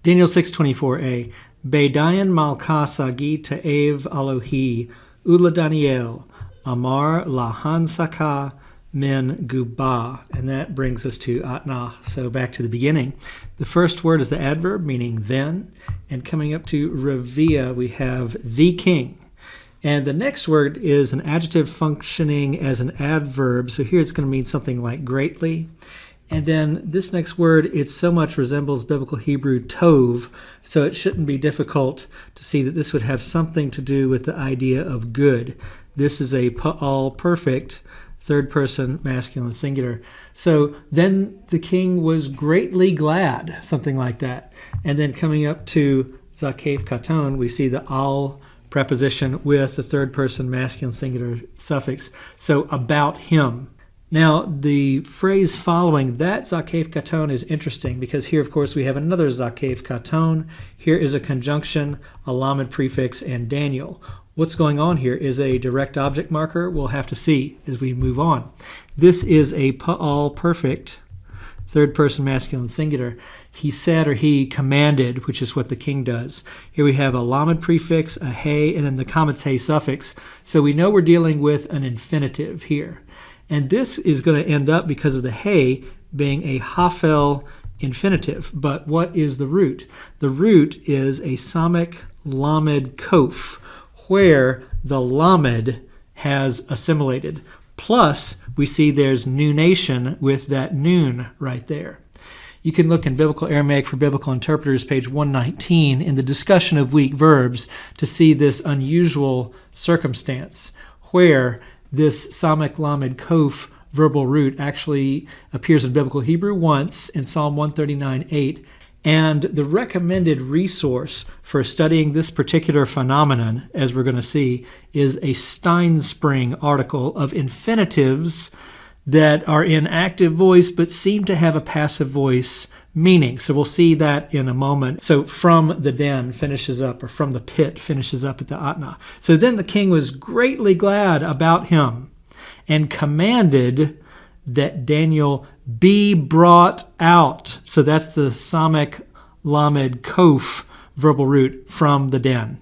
Daniel 6:24a. Beidayan malka sagi ta'ev Alohi ula Daniel amar lahan saka min gubah. And that brings us to atna. So back to the beginning. The first word is the adverb, meaning then. And coming up to revia, we have the king. And the next word is an adjective functioning as an adverb. So here it's going to mean something like greatly. And then this next word, it so much resembles biblical Hebrew tov, so it shouldn't be difficult to see that this would have something to do with the idea of good. This is a all perfect third person masculine singular. So then the king was greatly glad, something like that. And then coming up to zakef katon, we see the al preposition with the third person masculine singular suffix. So about him. Now, the phrase following that zakef katon is interesting because here, of course, we have another zakef katon. Here is a conjunction, a lamed prefix, and Daniel. What's going on here is a direct object marker. We'll have to see as we move on. This is a pa'al perfect third person masculine singular. He said or he commanded, which is what the king does. Here we have a lamed prefix, a he, and then the kametz he suffix. So we know we're dealing with an infinitive here. And this is going to end up, because of the he, being a hafel infinitive. But what is the root? The root is a samic lamed kof, where the lamed has assimilated. Plus, we see there's nunation with that noon right there. You can look in Biblical Aramaic for Biblical Interpreters, page 119, in the discussion of weak verbs to see this unusual circumstance where this samic lamed kof verbal root actually appears in Biblical Hebrew once in Psalm 139:8. And the recommended resource for studying this particular phenomenon, as we're going to see, is a Steinspring article of infinitives that are in active voice but seem to have a passive voice meaning. So we'll see that in a moment. So from the den finishes up, or from the pit finishes up at the atna. So then the king was greatly glad about him and commanded that Daniel be brought out. So that's the samic lamed kof verbal root, from the den.